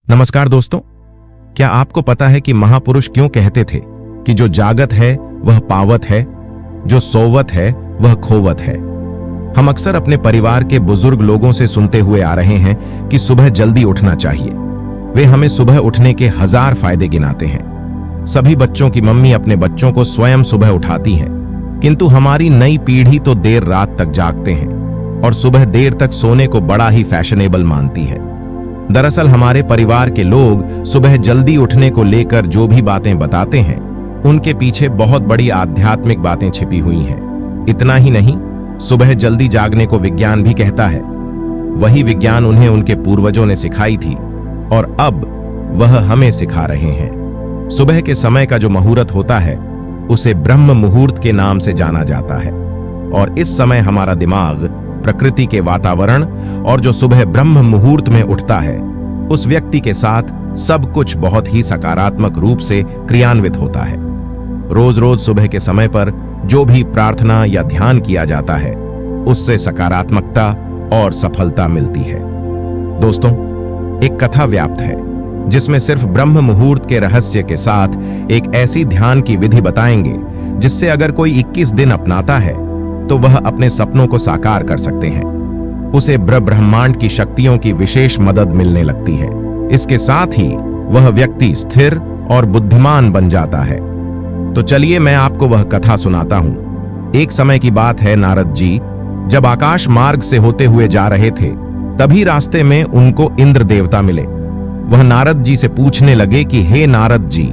नमस्कार दोस्तों, क्या आपको पता है कि महापुरुष क्यों कहते थे कि जो जागत है वह पावत है, जो सोवत है वह खोवत है। हम अक्सर अपने परिवार के बुजुर्ग लोगों से सुनते हुए आ रहे हैं कि सुबह जल्दी उठना चाहिए। वे हमें सुबह उठने के 1000 फायदे गिनाते हैं। सभी बच्चों की मम्मी अपने बच्चों को स्वयं सुबह उठाती हैं, किंतु हमारी नई पीढ़ी तो देर रात तक जागते हैं और सुबह देर तक सोने को बड़ा ही फैशनेबल मानती है। दरअसल हमारे परिवार के लोग सुबह जल्दी उठने को लेकर जो भी बातें बताते हैं, उनके पीछे बहुत बड़ी आध्यात्मिक बातें छिपी हुई हैं। इतना ही नहीं, सुबह जल्दी जागने को विज्ञान भी कहता है। वही विज्ञान उन्हें उनके पूर्वजों ने सिखाई थी और अब वह हमें सिखा रहे हैं। सुबह के समय का जो मुहूर्त होता है उसे ब्रह्म मुहूर्त के नाम से जाना जाता है और इस समय हमारा दिमाग, प्रकृति के वातावरण और जो सुबह ब्रह्म मुहूर्त में उठता है उस व्यक्ति के साथ सब कुछ बहुत ही सकारात्मक रूप से क्रियान्वित होता है। रोज रोज सुबह के समय पर जो भी प्रार्थना या ध्यान किया जाता है उससे सकारात्मकता और सफलता मिलती है। दोस्तों, एक कथा व्याप्त है जिसमें सिर्फ ब्रह्म मुहूर्त के रहस्य के साथ एक ऐसी ध्यान की विधि बताएंगे जिससे अगर कोई 21 दिन अपनाता है तो वह अपने सपनों को साकार कर सकते हैं। उसे ब्रह्मांड की शक्तियों की विशेष मदद मिलने लगती है। इसके साथ ही वह व्यक्ति स्थिर और बुद्धिमान बन जाता है। तो चलिए मैं आपको वह कथा सुनाता हूं। एक समय की बात है, नारद जी जब आकाश मार्ग से होते हुए जा रहे थे, तभी रास्ते में उनको इंद्र देवता मिले। वह नारद जी से पूछने लगे कि हे नारद जी,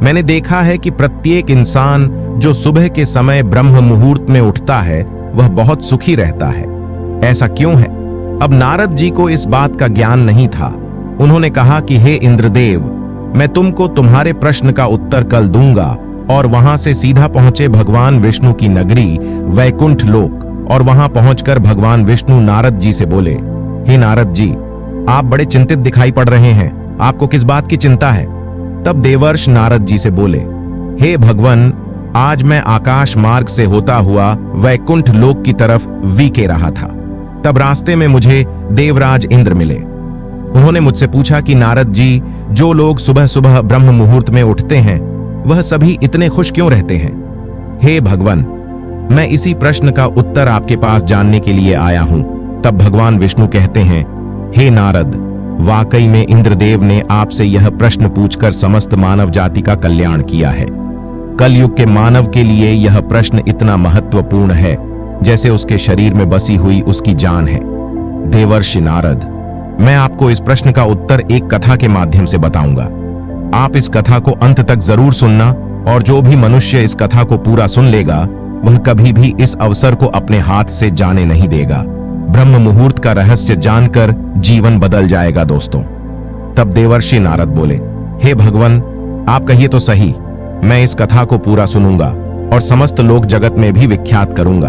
मैंने देखा है कि प्रत्येक इंसान जो सुबह के समय ब्रह्म मुहूर्त में उठता है वह बहुत सुखी रहता है। ऐसा क्यों है? अब नारद जी को इस बात का ज्ञान नहीं था। उन्होंने कहा कि हे इंद्रदेव, मैं तुमको तुम्हारे प्रश्न का उत्तर कल दूंगा। और वहां से सीधा पहुंचे भगवान विष्णु की नगरी वैकुंठ लोक और वहां पहुंचकर भगवान विष्णु नारद जी से बोले, हे नारद जी, आप बड़े चिंतित दिखाई पड़ रहे हैं, आपको किस बात की चिंता है? तब देवर्ष नारद जी से बोले, हे भगवान, आज मैं आकाश मार्ग से होता हुआ वैकुंठ लोक की तरफ वीके रहा था। तब रास्ते में मुझे देवराज इंद्र मिले। उन्होंने मुझसे पूछा कि नारद जी, जो लोग सुबह सुबह ब्रह्म मुहूर्त में उठते हैं वह सभी इतने खुश क्यों रहते हैं? हे भगवान, मैं इसी प्रश्न का उत्तर आपके पास जानने के लिए आया हूं। तब भगवान विष्णु कहते हैं, हे नारद, वाकई में इंद्रदेव ने आपसे यह प्रश्न पूछकर समस्त मानव जाति का कल्याण किया है। कलयुग के मानव के लिए यह प्रश्न इतना महत्वपूर्ण है जैसे उसके शरीर में बसी हुई उसकी जान है। देवर्षि नारद, मैं आपको इस प्रश्न का उत्तर एक कथा के माध्यम से बताऊंगा। आप इस कथा को अंत तक जरूर सुनना और जो भी मनुष्य इस कथा को पूरा सुन लेगा वह कभी भी इस अवसर को अपने हाथ से जाने नहीं देगा। ब्रह्म मुहूर्त का रहस्य जानकर जीवन बदल जाएगा दोस्तों। तब देवर्षि नारद बोले, हे भगवान, आप कहिए तो सही, मैं इस कथा को पूरा सुनूंगा और समस्त लोक जगत में भी विख्यात करूंगा।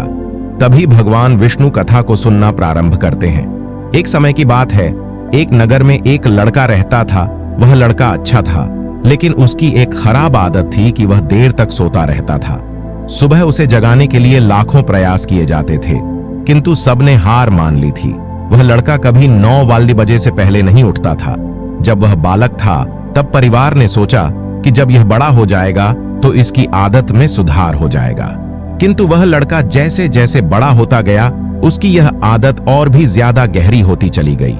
तभी भगवान विष्णु कथा को सुनना प्रारंभ करते हैं। एक समय की बात है, एक नगर में एक लड़का रहता था। वह लड़का अच्छा था, लेकिन उसकी एक खराब आदत थी कि वह देर तक सोता रहता था। सुबह उसे जगाने के लिए लाखों प्रयास किए जाते थे, किंतु सबने हार मान ली थी। वह लड़का कभी 9 बजे से पहले नहीं उठता था। जब वह बालक था तब परिवार ने सोचा कि जब यह बड़ा हो जाएगा तो इसकी आदत में सुधार हो जाएगा। किंतु वह लड़का जैसे जैसे बड़ा होता गया उसकी यह आदत और भी ज्यादा गहरी होती चली गई।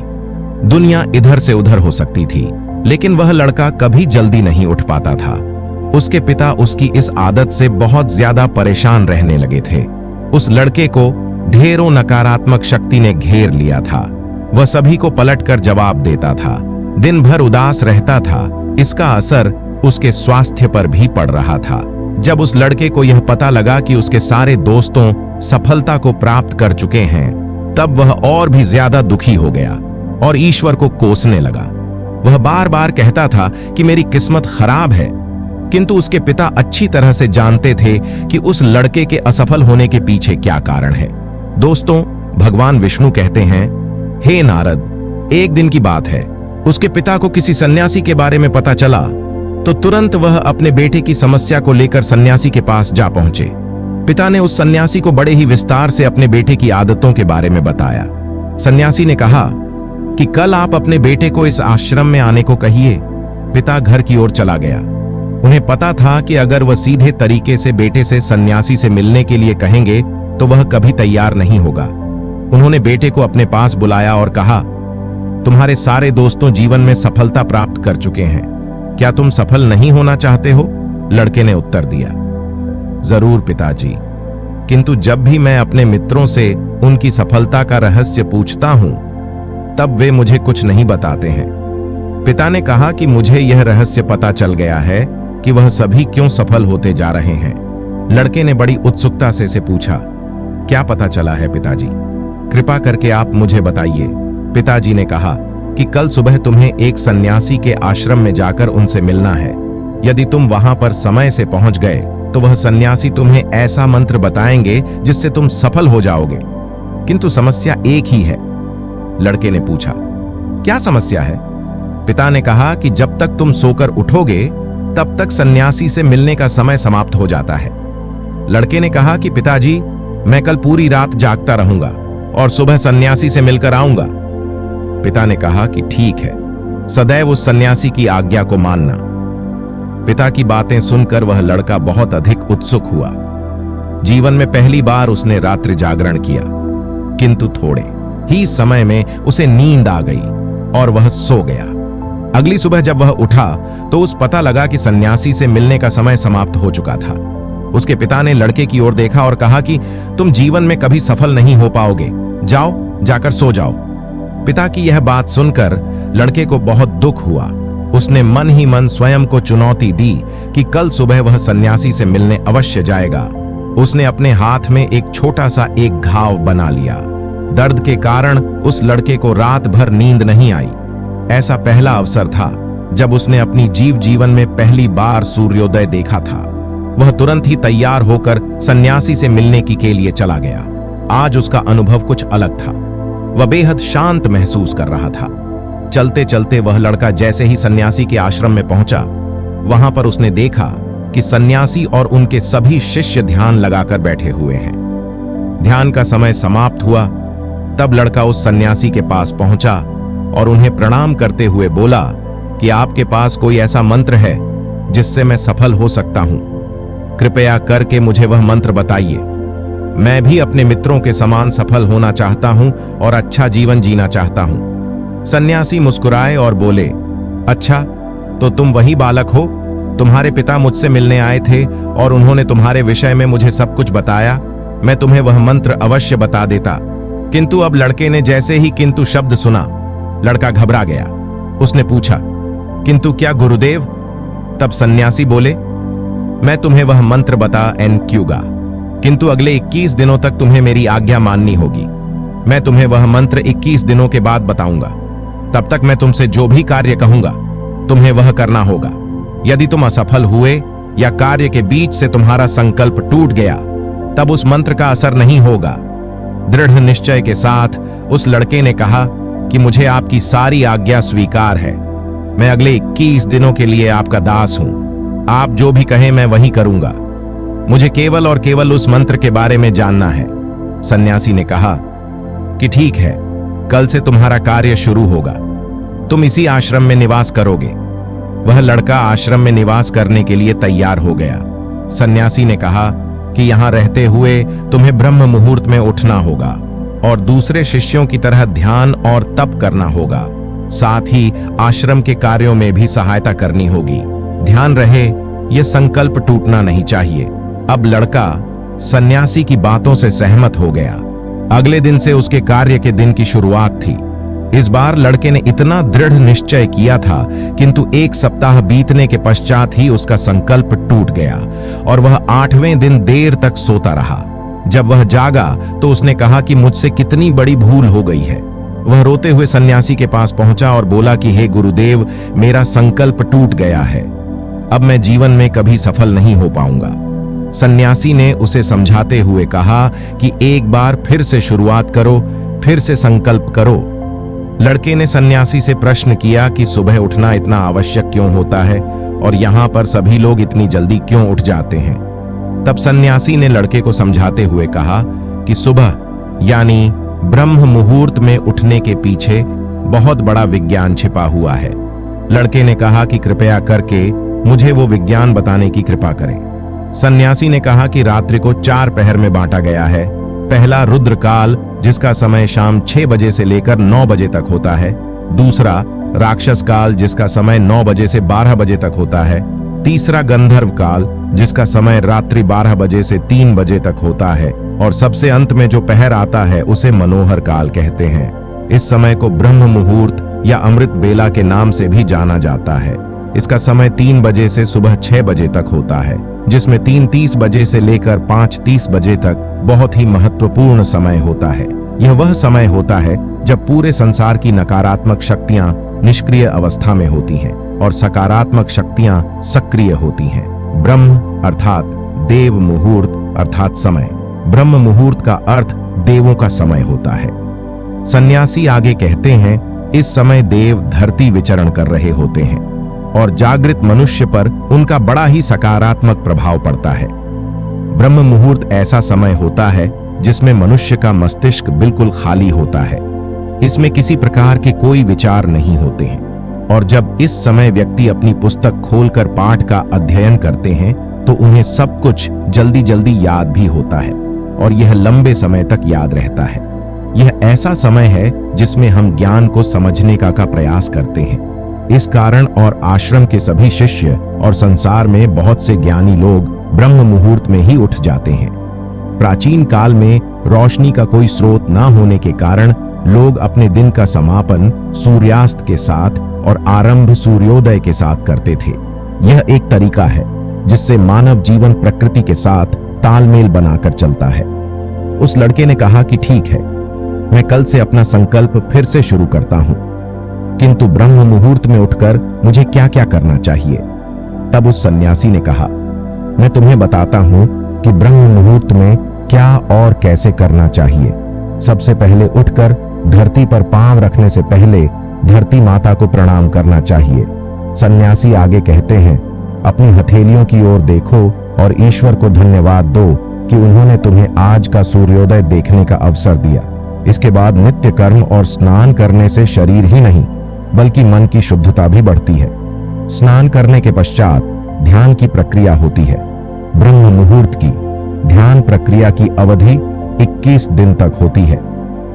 दुनिया इधर से उधर हो सकती थी, लेकिन वह लड़का कभी जल्दी नहीं उठ पाता था। उसके पिता उसकी इस आदत से बहुत ज्यादा परेशान रहने लगे थे। उस लड़के को ढेरों नकारात्मक शक्ति ने घेर लिया था। वह सभी को पलटकर जवाब देता था, दिन भर उदास रहता था। इसका असर उसके स्वास्थ्य पर भी पड़ रहा था। जब उस लड़के को यह पता लगा कि उसके सारे दोस्तों सफलता को प्राप्त कर चुके हैं, तब वह और भी ज्यादा दुखी हो गया और ईश्वर को कोसने लगा। वह बार बार कहता था कि मेरी किस्मत खराब है, किंतु उसके पिता अच्छी तरह से जानते थे कि उस लड़के के असफल होने के पीछे क्या कारण है। दोस्तों, भगवान विष्णु कहते हैं, हे नारद, एक दिन की बात है, उसके पिता को किसी सन्यासी के बारे में पता चला तो तुरंत वह अपने बेटे की समस्या को लेकर सन्यासी के पास जा पहुंचे। पिता ने उस सन्यासी को बड़े ही विस्तार से अपने बेटे की आदतों के बारे में बताया। सन्यासी ने कहा, कि कल आप अपने बेटे को इस आश्रम में आने को कहिए। पिता घर की ओर चला गया। उन्हें पता था कि अगर वह सीधे तरीके से बेटे से सन्यासी से मिलने के लिए कहेंगे तो वह कभी तैयार नहीं होगा। उन्होंने बेटे को अपने पास बुलाया और कहा, तुम्हारे सारे दोस्तों जीवन में सफलता प्राप्त कर चुके हैं, क्या तुम सफल नहीं होना चाहते हो? लड़के ने उत्तर दिया, जरूर पिताजी, किंतु जब भी मैं अपने मित्रों से उनकी सफलता का रहस्य पूछता हूं तब वे मुझे कुछ नहीं बताते हैं। पिता ने कहा कि मुझे यह रहस्य पता चल गया है कि वह सभी क्यों सफल होते जा रहे हैं। लड़के ने बड़ी उत्सुकता से पूछा, क्या पता चला है पिताजी? कृपा करके आप मुझे बताइए। पिताजी ने कहा कि कल सुबह तुम्हें एक सन्यासी के आश्रम में जाकर उनसे मिलना है। यदि तुम वहां पर समय से पहुंच गए तो वह सन्यासी तुम्हें ऐसा मंत्र बताएंगे जिससे तुम सफल हो जाओगे, किंतु समस्या एक ही है। लड़के ने पूछा, क्या समस्या है? पिता ने कहा कि जब तक तुम सोकर उठोगे तब तक सन्यासी से मिलने का समय समाप्त हो जाता है। लड़के ने कहा कि पिताजी, मैं कल पूरी रात जागता रहूंगा और सुबह सन्यासी से मिलकर आऊंगा। पिता ने कहा कि ठीक है, सदैव उस सन्यासी की आज्ञा को मानना। पिता की बातें सुनकर वह लड़का बहुत अधिक उत्सुक हुआ। जीवन में पहली बार उसने रात्रि जागरण किया, किंतु थोड़े ही समय में उसे नींद आ गई और वह सो गया। अगली सुबह जब वह उठा तो उस पता लगा कि सन्यासी से मिलने का समय समाप्त हो चुका था। उसके पिता ने लड़के की ओर देखा और कहा कि तुम जीवन में कभी सफल नहीं हो पाओगे, जाओ जाकर सो जाओ। पिता की यह बात सुनकर लड़के को बहुत दुख हुआ। उसने मन ही मन स्वयं को चुनौती दी कि कल सुबह वह सन्यासी से मिलने अवश्य जाएगा। उसने अपने हाथ में एक छोटा सा एक घाव बना लिया। दर्द के कारण उस लड़के को रात भर नींद नहीं आई। ऐसा पहला अवसर था जब उसने अपनी जीवन में पहली बार सूर्योदय देखा था। वह तुरंत ही तैयार होकर सन्यासी से मिलने के लिए चला गया। आज उसका अनुभव कुछ अलग था। वह बेहद शांत महसूस कर रहा था। चलते चलते वह लड़का जैसे ही सन्यासी के आश्रम में पहुंचा, वहां पर उसने देखा कि सन्यासी और उनके सभी शिष्य ध्यान लगाकर बैठे हुए हैं। ध्यान का समय समाप्त हुआ तब लड़का उस सन्यासी के पास पहुंचा और उन्हें प्रणाम करते हुए बोला कि आपके पास कोई ऐसा मंत्र है जिससे मैं सफल हो सकता हूं? कृपया करके मुझे वह मंत्र बताइए। मैं भी अपने मित्रों के समान सफल होना चाहता हूं और अच्छा जीवन जीना चाहता हूं। सन्यासी मुस्कुराए और बोले, अच्छा, तो तुम वही बालक हो? तुम्हारे पिता मुझसे मिलने आए थे और उन्होंने तुम्हारे विषय में मुझे सब कुछ बताया। मैं तुम्हें वह मंत्र अवश्य बता देता, किंतु अब लड़के ने जैसे ही किंतु शब्द सुना, लड़का घबरा गया। उसने पूछा, किंतु क्या गुरुदेव? तब सन्यासी बोले, मैं तुम्हें वह मंत्र बता एनक्यूगा, किंतु अगले 21 दिनों तक तुम्हें मेरी आज्ञा माननी होगी। मैं तुम्हें वह मंत्र 21 दिनों के बाद बताऊंगा। तब तक मैं तुमसे जो भी कार्य कहूंगा तुम्हें वह करना होगा। यदि तुम असफल हुए या कार्य के बीच से तुम्हारा संकल्प टूट गया तब उस मंत्र का असर नहीं होगा। दृढ़ निश्चय के साथ उस लड़के ने कहा कि मुझे आपकी सारी आज्ञा स्वीकार है। मैं अगले 21 दिनों के लिए आपका दास हूं। आप जो भी कहें मैं वही करूंगा। मुझे केवल और केवल उस मंत्र के बारे में जानना है। सन्यासी ने कहा कि ठीक है, कल से तुम्हारा कार्य शुरू होगा। तुम इसी आश्रम में निवास करोगे। वह लड़का आश्रम में निवास करने के लिए तैयार हो गया। सन्यासी ने कहा कि यहां रहते हुए तुम्हें ब्रह्म मुहूर्त में उठना होगा और दूसरे शिष्यों की तरह ध्यान और तप करना होगा। साथ ही आश्रम के कार्यों में भी सहायता करनी होगी। ध्यान रहे, यह संकल्प टूटना नहीं चाहिए। अब लड़का सन्यासी की बातों से सहमत हो गया। अगले दिन से उसके कार्य के दिन की शुरुआत थी। इस बार लड़के ने इतना दृढ़ निश्चय किया था, किंतु 1 सप्ताह बीतने के पश्चात ही उसका संकल्प टूट गया और वह 8वें दिन देर तक सोता रहा। जब वह जागा तो उसने कहा कि मुझसे कितनी बड़ी भूल हो गई है। वह रोते हुए सन्यासी के पास पहुंचा और बोला कि हे गुरुदेव, मेरा संकल्प टूट गया है। अब मैं जीवन में कभी सफल नहीं हो पाऊंगा। सन्यासी ने उसे समझाते हुए कहा कि एक बार फिर से शुरुआत करो, फिर से संकल्प करो। लड़के ने सन्यासी से प्रश्न किया कि सुबह उठना इतना आवश्यक क्यों होता है और यहाँ पर सभी लोग इतनी जल्दी क्यों उठ जाते हैं। तब सन्यासी ने लड़के को समझाते हुए कहा कि सुबह यानी ब्रह्म मुहूर्त में उठने के पीछे बहुत बड़ा विज्ञान छिपा हुआ है। लड़के ने कहा कि कृपया करके मुझे वो विज्ञान बताने की कृपा करें। सन्यासी ने कहा कि रात्रि को 4 पहर में बांटा गया है। पहला रुद्र काल, जिसका समय शाम 6 बजे से लेकर 9 बजे तक होता है। दूसरा राक्षस काल, जिसका समय 9 बजे से 12 बजे तक होता है। तीसरा गंधर्व काल, जिसका समय रात्रि 12 बजे से 3 बजे तक होता है। और सबसे अंत में जो पहर आता है उसे मनोहर काल कहते हैं। इस समय को ब्रह्म मुहूर्त या अमृत बेला के नाम से भी जाना जाता है। इसका समय 3 बजे से सुबह 6 बजे तक होता है, जिसमें 3:30 बजे से लेकर 5:30 बजे तक बहुत ही महत्वपूर्ण समय होता है। यह वह समय होता है जब पूरे संसार की नकारात्मक शक्तियां निष्क्रिय अवस्था में होती हैं और सकारात्मक शक्तियां सक्रिय होती हैं। ब्रह्म अर्थात देव, मुहूर्त अर्थात समय। ब्रह्म मुहूर्त का अर्थ देवों का समय होता है। सन्यासी आगे कहते हैं, इस समय देव धरती विचरण कर रहे होते हैं और जागृत मनुष्य पर उनका बड़ा ही सकारात्मक प्रभाव पड़ता है। ब्रह्म मुहूर्त ऐसा समय होता है जिसमें मनुष्य का मस्तिष्क बिल्कुल खाली होता है। इसमें किसी प्रकार के कोई विचार नहीं होते हैं और जब इस समय व्यक्ति अपनी पुस्तक खोलकर पाठ का अध्ययन करते हैं तो उन्हें सब कुछ जल्दी जल्दी याद भी होता है और यह लंबे समय तक याद रहता है। यह ऐसा समय है जिसमें हम ज्ञान को समझने का प्रयास करते हैं। इस कारण और आश्रम के सभी शिष्य और संसार में बहुत से ज्ञानी लोग ब्रह्म मुहूर्त में ही उठ जाते हैं। प्राचीन काल में रोशनी का कोई स्रोत न होने के कारण लोग अपने दिन का समापन सूर्यास्त के साथ और आरंभ सूर्योदय के साथ करते थे। यह एक तरीका है जिससे मानव जीवन प्रकृति के साथ तालमेल बनाकर चलता है। उस लड़के ने कहा कि ठीक है, मैं कल से अपना संकल्प फिर से शुरू करता हूं, किंतु ब्रह्म मुहूर्त में उठकर मुझे क्या क्या करना चाहिए। तब उस सन्यासी ने कहा, मैं तुम्हें बताता हूं कि ब्रह्म मुहूर्त में क्या और कैसे करना चाहिए। सबसे पहले उठकर धरती पर पांव रखने से पहले धरती माता को प्रणाम करना चाहिए। सन्यासी आगे कहते हैं, अपनी हथेलियों की ओर देखो और ईश्वर को धन्यवाद दो कि उन्होंने तुम्हें आज का सूर्योदय देखने का अवसर दिया। इसके बाद नित्य कर्म और स्नान करने से शरीर ही नहीं बल्कि मन की शुद्धता भी बढ़ती है। स्नान करने के पश्चात ध्यान की प्रक्रिया होती है। ब्रह्म मुहूर्त की ध्यान प्रक्रिया की अवधि 21 दिन तक होती है।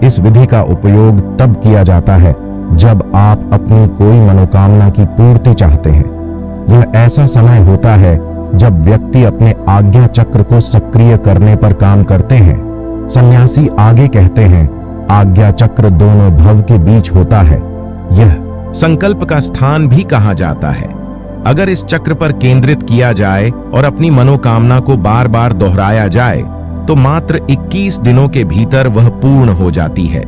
इस विधि का उपयोग तब किया जाता है जब आप अपनी कोई मनोकामना की पूर्ति चाहते हैं। यह ऐसा समय होता है जब व्यक्ति अपने आज्ञा चक्र को सक्रिय करने पर काम करते हैं। सन्यासी आगे कहते हैं, आज्ञा चक्र दोनों भव के बीच होता है। यह संकल्प का स्थान भी कहा जाता है। अगर इस चक्र पर केंद्रित किया जाए और अपनी मनोकामना को बार बार दोहराया जाए तो मात्र 21 दिनों के भीतर वह पूर्ण हो जाती है।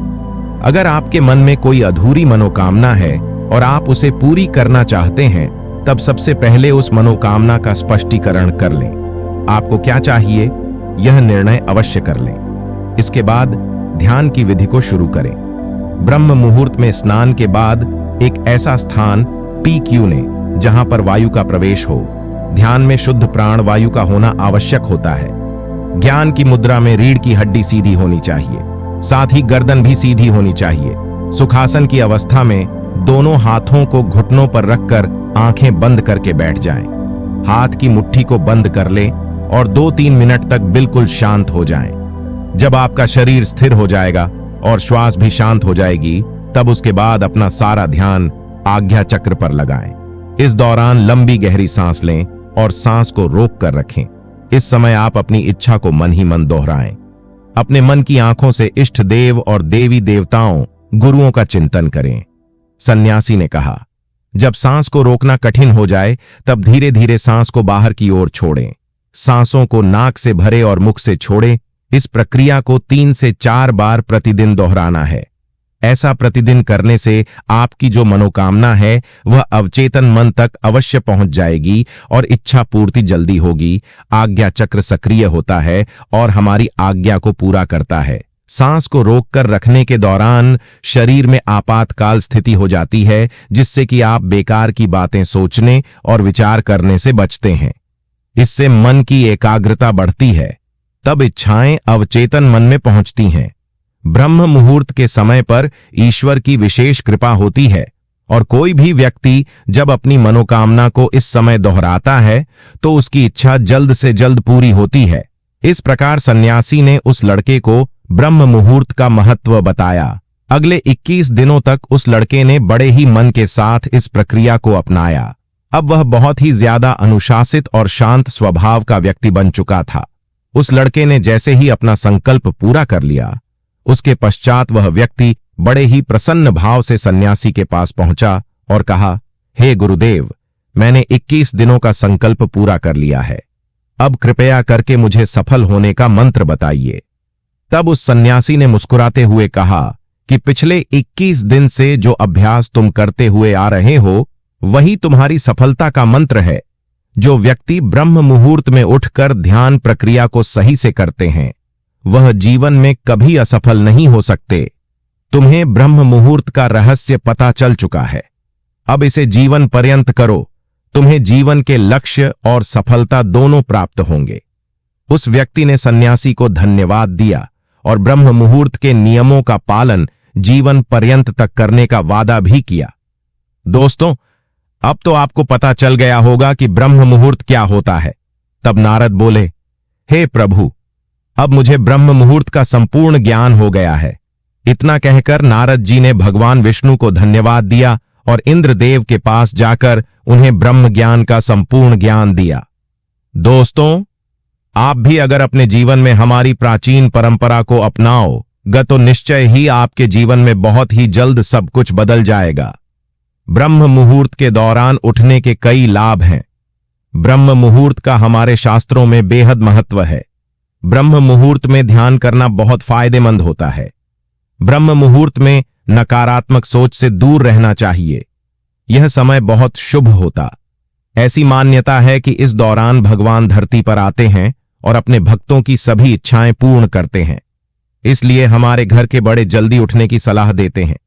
अगर आपके मन में कोई अधूरी मनोकामना है और आप उसे पूरी करना चाहते हैं, तब सबसे पहले उस मनोकामना का स्पष्टीकरण कर लें। आपको क्या चाहिए, यह निर्णय अवश्य कर लें। इसके बाद ध्यान की विधि को शुरू करें। ब्रह्म मुहूर्त में स्नान के बाद एक ऐसा स्थान PQ ने जहां पर वायु का प्रवेश हो। ध्यान में शुद्ध प्राण वायु का होना आवश्यक होता है। ज्ञान की मुद्रा में रीढ़ की हड्डी सीधी होनी चाहिए, साथ ही गर्दन भी सीधी होनी चाहिए। सुखासन की अवस्था में दोनों हाथों को घुटनों पर रखकर आंखें बंद करके बैठ जाएं। हाथ की मुट्ठी को बंद कर लें और 2-3 मिनट तक बिल्कुल शांत हो जाएं। जब आपका शरीर स्थिर हो जाएगा और श्वास भी शांत हो जाएगी, तब उसके बाद अपना सारा ध्यान आज्ञा चक्र पर लगाएं। इस दौरान लंबी गहरी सांस लें और सांस को रोक कर रखें। इस समय आप अपनी इच्छा को मन ही मन दोहराएं। अपने मन की आंखों से इष्ट देव और देवी देवताओं, गुरुओं का चिंतन करें। सन्यासी ने कहा, जब सांस को रोकना कठिन हो जाए तब धीरे धीरे सांस को बाहर की ओर छोड़ें। सांसों को नाक से भरे और मुख से छोड़ें। इस प्रक्रिया को 3 से 4 बार प्रतिदिन दोहराना है। ऐसा प्रतिदिन करने से आपकी जो मनोकामना है वह अवचेतन मन तक अवश्य पहुंच जाएगी और इच्छा पूर्ति जल्दी होगी। आज्ञा चक्र सक्रिय होता है और हमारी आज्ञा को पूरा करता है। सांस को रोककर रखने के दौरान शरीर में आपातकाल स्थिति हो जाती है, जिससे कि आप बेकार की बातें सोचने और विचार करने से बचते हैं। इससे मन की एकाग्रता बढ़ती है। तब इच्छाएं अवचेतन मन में पहुंचती हैं। ब्रह्म मुहूर्त के समय पर ईश्वर की विशेष कृपा होती है और कोई भी व्यक्ति जब अपनी मनोकामना को इस समय दोहराता है तो उसकी इच्छा जल्द से जल्द पूरी होती है। इस प्रकार सन्यासी ने उस लड़के को ब्रह्म मुहूर्त का महत्व बताया। अगले 21 दिनों तक उस लड़के ने बड़े ही मन के साथ इस प्रक्रिया को अपनाया। अब वह बहुत ही ज्यादा अनुशासित और शांत स्वभाव का व्यक्ति बन चुका था। उस लड़के ने जैसे ही अपना संकल्प पूरा कर लिया, उसके पश्चात वह व्यक्ति बड़े ही प्रसन्न भाव से सन्यासी के पास पहुंचा और कहा, हे गुरुदेव, मैंने 21 दिनों का संकल्प पूरा कर लिया है। अब कृपया करके मुझे सफल होने का मंत्र बताइए। तब उस सन्यासी ने मुस्कुराते हुए कहा कि पिछले 21 दिन से जो अभ्यास तुम करते हुए आ रहे हो वही तुम्हारी सफलता का मंत्र है। जो व्यक्ति ब्रह्म मुहूर्त में उठकर ध्यान प्रक्रिया को सही से करते हैं वह जीवन में कभी असफल नहीं हो सकते। तुम्हें ब्रह्म मुहूर्त का रहस्य पता चल चुका है, अब इसे जीवन पर्यंत करो, तुम्हें जीवन के लक्ष्य और सफलता दोनों प्राप्त होंगे। उस व्यक्ति ने सन्यासी को धन्यवाद दिया और ब्रह्म मुहूर्त के नियमों का पालन जीवन पर्यंत तक करने का वादा भी किया। दोस्तों, अब तो आपको पता चल गया होगा कि ब्रह्म मुहूर्त क्या होता है। तब नारद बोले, हे प्रभु, अब मुझे ब्रह्म मुहूर्त का संपूर्ण ज्ञान हो गया है। इतना कहकर नारद जी ने भगवान विष्णु को धन्यवाद दिया और इंद्रदेव के पास जाकर उन्हें ब्रह्म ज्ञान का संपूर्ण ज्ञान दिया। दोस्तों, आप भी अगर अपने जीवन में हमारी प्राचीन परंपरा को अपनाओगे तो निश्चय ही आपके जीवन में बहुत ही जल्द सब कुछ बदल जाएगा। ब्रह्म मुहूर्त के दौरान उठने के कई लाभ हैं। ब्रह्म मुहूर्त का हमारे शास्त्रों में बेहद महत्व है। ब्रह्म मुहूर्त में ध्यान करना बहुत फायदेमंद होता है। ब्रह्म मुहूर्त में नकारात्मक सोच से दूर रहना चाहिए। यह समय बहुत शुभ होता। ऐसी मान्यता है कि इस दौरान भगवान धरती पर आते हैं और अपने भक्तों की सभी इच्छाएं पूर्ण करते हैं। इसलिए हमारे घर के बड़े जल्दी उठने की सलाह देते हैं।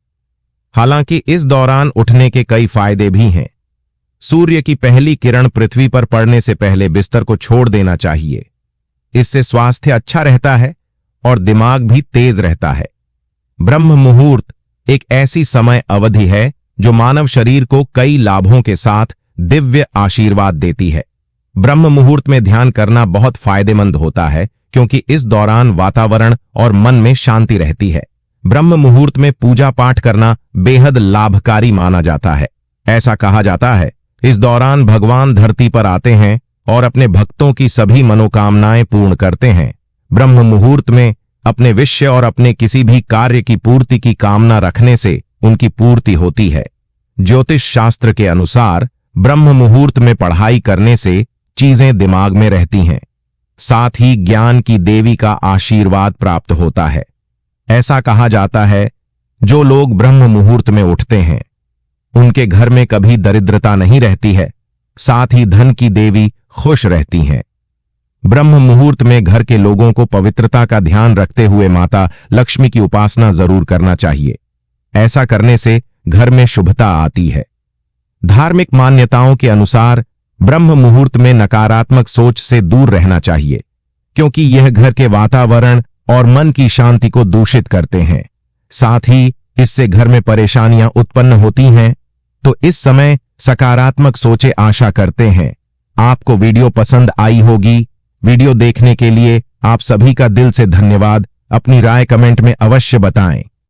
हालांकि इस दौरान उठने के कई फायदे भी हैं। सूर्य की पहली किरण पृथ्वी पर पड़ने से पहले बिस्तर को छोड़ देना चाहिए। इससे स्वास्थ्य अच्छा रहता है और दिमाग भी तेज रहता है। ब्रह्म मुहूर्त एक ऐसी समय अवधि है जो मानव शरीर को कई लाभों के साथ दिव्य आशीर्वाद देती है। ब्रह्म मुहूर्त में ध्यान करना बहुत फायदेमंद होता है क्योंकि इस दौरान वातावरण और मन में शांति रहती है। ब्रह्म मुहूर्त में पूजा पाठ करना बेहद लाभकारी माना जाता है। ऐसा कहा जाता है, इस दौरान भगवान धरती पर आते हैं और अपने भक्तों की सभी मनोकामनाएं पूर्ण करते हैं। ब्रह्म मुहूर्त में अपने विषय और अपने किसी भी कार्य की पूर्ति की कामना रखने से उनकी पूर्ति होती है। ज्योतिष शास्त्र के अनुसार ब्रह्म मुहूर्त में पढ़ाई करने से चीजें दिमाग में रहती हैं, साथ ही ज्ञान की देवी का आशीर्वाद प्राप्त होता है। ऐसा कहा जाता है, जो लोग ब्रह्म मुहूर्त में उठते हैं उनके घर में कभी दरिद्रता नहीं रहती है, साथ ही धन की देवी खुश रहती हैं। ब्रह्म मुहूर्त में घर के लोगों को पवित्रता का ध्यान रखते हुए माता लक्ष्मी की उपासना जरूर करना चाहिए। ऐसा करने से घर में शुभता आती है। धार्मिक मान्यताओं के अनुसार ब्रह्म मुहूर्त में नकारात्मक सोच से दूर रहना चाहिए क्योंकि यह घर के वातावरण और मन की शांति को दूषित करते हैं। साथ ही इससे घर में परेशानियां उत्पन्न होती हैं। तो इस समय सकारात्मक सोचे आशा करते हैं आपको वीडियो पसंद आई होगी। वीडियो देखने के लिए आप सभी का दिल से धन्यवाद। अपनी राय कमेंट में अवश्य बताएं।